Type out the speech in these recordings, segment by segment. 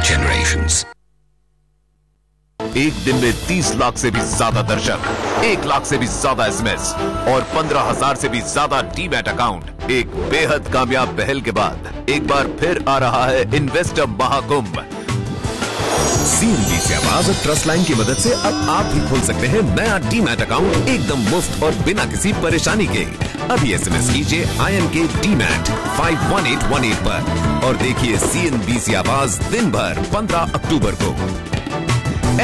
generations. एक दिन में 30 लाख से भी ज्यादा दर्शक, 1 लाख से भी ज्यादा एसएमएस और 15,000 से भी ज्यादा डीमैट अकाउंट। एक बेहद कामयाब पहल के बाद एक बार फिर आ रहा है इन्वेस्टर महाकुंभ। CNBC आवाज और ट्रस्ट लाइन की मदद से अब आप भी खोल सकते हैं नया डीमैट अकाउंट एकदम मुफ्त और बिना किसी परेशानी के। अभी एसएमएस कीजिए INK DMAT 51818 पर और देखिए CNBC आवाज दिन भर 15 अक्टूबर को।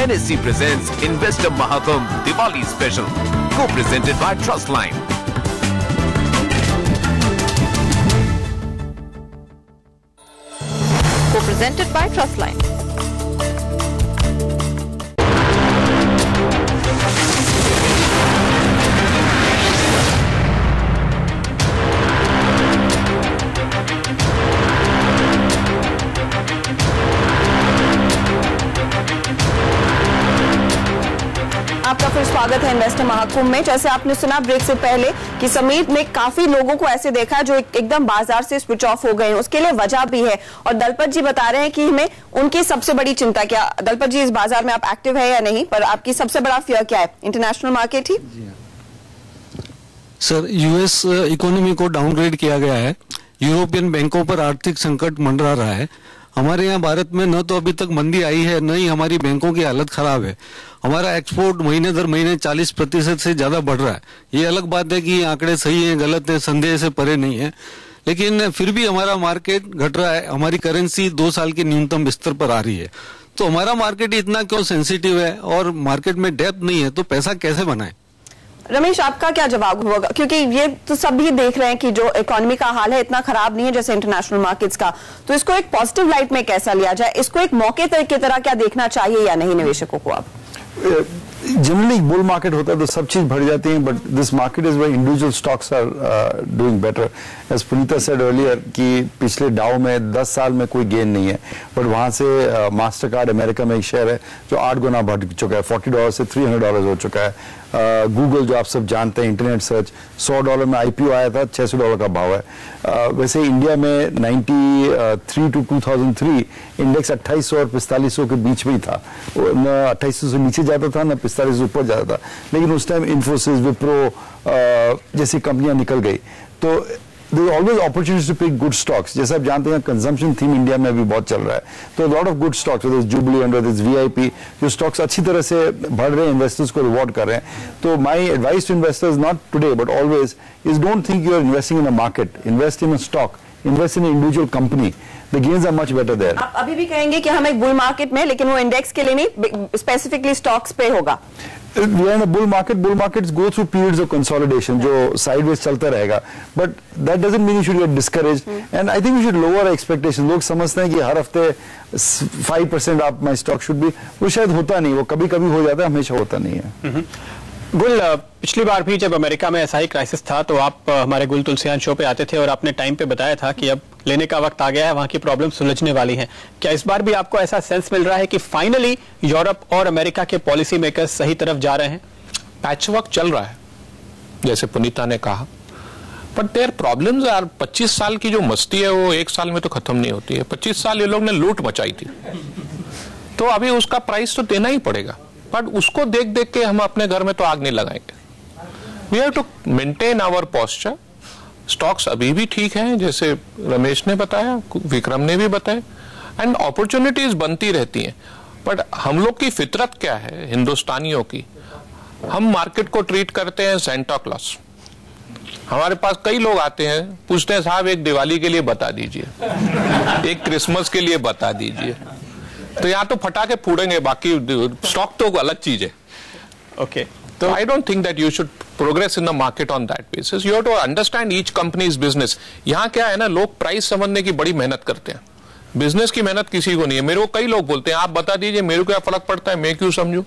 NSE presents Investor Mahakumbh Diwali Special, co-presented by Trustline. Co-presented by Trustline. आपका फिर स्वागत है इन्वेस्टर महाकुंभ में। जैसे आपने सुना ब्रेक से पहले कि समीर ने काफी लोगों को ऐसे देखा है जो एकदम बाजार से स्विच ऑफ हो गए हैं। उसके लिए वजह भी है और दलपत जी बता रहे हैं कि हमें उनकी सबसे बड़ी चिंता क्या। दलपत जी, इस बाजार में आप एक्टिव है या नहीं, पर आपकी सबसे बड़ा फियर क्या है? इंटरनेशनल मार्केट ही? सर, यूएस इकोनॉमी को डाउनग्रेड किया गया है। यूरोपियन बैंकों पर आर्थिक संकट मंडरा रहा है। हमारे यहाँ भारत में न तो अभी तक मंदी आई है, न ही हमारी बैंकों की हालत खराब है। हमारा एक्सपोर्ट महीने दर महीने 40% से ज्यादा बढ़ रहा है। ये अलग बात है कि आंकड़े सही हैं, गलत है, संदेह से परे नहीं है, लेकिन फिर भी हमारा मार्केट घट रहा है। हमारी करेंसी 2 साल के न्यूनतम स्तर पर आ रही है। तो हमारा मार्केट इतना क्यों सेंसिटिव है और मार्केट में डेप्थ नहीं है, तो पैसा कैसे बनाए? रमेश, आपका क्या जवाब होगा? क्योंकि ये तो सभी देख रहे हैं कि जो इकोनॉमी का हाल है इतना खराब नहीं है जैसे इंटरनेशनल मार्केट्स का, तो इसको एक पॉजिटिव लाइट में कैसा लिया जाए? इसको एक मौके की तरह क्या देखना चाहिए या नहीं निवेशकों को? आप जनरली बुल मार्केट होता है तो सब चीज बढ़ जाती है, but this market is where individual stocks are doing better. As Punita said earlier कि पिछले डाउ में 10 साल में कोई गेन नहीं है, बट वहां से मास्टर कार्ड अमेरिका में एक शेयर है जो 8 गुना बढ़ चुका है, $40 से $300 हो चुका है। गूगल जो आप सब जानते हैं, इंटरनेट सर्च, $100 में IPO आया था, $600 का भाव है। वैसे इंडिया में 93 to 2003 इंडेक्स 2800 और 4500 के बीच में ही था। न 2800 से नीचे जाता था, न 4500 से ऊपर जाता था, लेकिन उस टाइम इन्फोसिस, विप्रो जैसी कंपनियां निकल गई। तो there is always opportunities to pick good stocks. जैसे आप जानते हैं कंजम्पशन थीम इंडिया में अभी बहुत चल रहा है, तो lot of good stocks, whether it's Jubilant, whether it's VIP, जो स्टॉक्स अच्छी तरह से बढ़ रहे हैं, इन्वेस्टर्स को रिवॉर्ड कर रहे हैं। तो my advice to investors, not today but always, is don't think you are investing in a market, invest in a stock, invest in individual company. The gains are much better there. आप अभी भी कहेंगे कि हम एक bull market में, लेकिन वो इंडेक्स के लिए नहीं, स्पेसिफिकली स्टॉक्स पे होगा? We are in a bull market. Bull markets go through periods of consolidation, जो sideways चलता रहेगा. But that doesn't mean you should get discouraged. And I think we should lower our expectations. लोग समझते हैं कि हर हफ्ते 5% आप my stock should be, वो शायद होता नहीं, वो कभी-कभी हो जाता है, हमेशा होता नहीं है। गुल, पिछली बार भी जब अमेरिका में ऐसा ही क्राइसिस था तो आप हमारे गुल तुलसियान शो पे आते थे और आपने टाइम पे बताया था कि अब लेने का वक्त आ गया है, वहां की प्रॉब्लम सुलझने वाली है। क्या इस बार भी आपको ऐसा सेंस मिल रहा है कि फाइनली यूरोप और अमेरिका के पॉलिसी मेकर्स सही तरफ जा रहे हैं? पैचवर्क चल रहा है जैसे पुनीता ने कहा, बट देयर प्रॉब्लम्स आर 25 साल की जो मस्ती है वो 1 साल में तो खत्म नहीं होती है। 25 साल ये लोग ने लूट मचाई थी, तो अभी उसका प्राइस तो देना ही पड़ेगा। बट उसको देख देख के हम अपने घर में तो आग नहीं लगाएंगे। We have to maintain our posture. Stocks अभी भी ठीक हैं, जैसे रमेश ने बताया, विक्रम ने भी बताया, एंड अपॉर्चुनिटीज बनती रहती हैं। बट हम लोग की फितरत क्या है हिंदुस्तानियों की, हम मार्केट को ट्रीट करते हैं सेंटा क्लॉस। हमारे पास कई लोग आते हैं, पूछते हैं साहब एक दिवाली के लिए बता दीजिए, एक क्रिसमस के लिए बता दीजिए। तो यहाँ तो फटाके फूटेंगे, बाकी स्टॉक तो अलग चीज है। ओके, तो I don't think that you should progress in the market on that basis. You have to understand each company's business. यहाँ क्या है ना, लोग प्राइस समझने की बड़ी मेहनत करते हैं, बिजनेस की मेहनत किसी को नहीं है। मेरे को कई लोग बोलते हैं आप बता दीजिए, मेरे को क्या फर्क पड़ता है, मैं क्यों समझूं।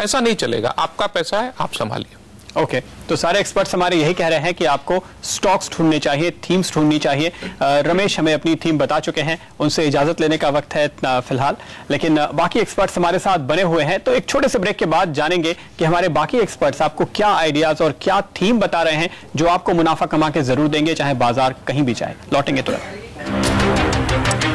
ऐसा नहीं चलेगा, आपका पैसा है, आप संभालिए। ओके, तो सारे एक्सपर्ट्स हमारे यही कह रहे हैं कि आपको स्टॉक्स ढूंढने चाहिए, थीम्स ढूंढनी चाहिए। रमेश हमें अपनी थीम बता चुके हैं, उनसे इजाजत लेने का वक्त है फिलहाल, लेकिन बाकी एक्सपर्ट्स हमारे साथ बने हुए हैं। तो एक छोटे से ब्रेक के बाद जानेंगे कि हमारे बाकी एक्सपर्ट्स आपको क्या आइडियाज और क्या थीम बता रहे हैं जो आपको मुनाफा कमा के जरूर देंगे, चाहे बाजार कहीं भी जाए। लौटेंगे तुरंत।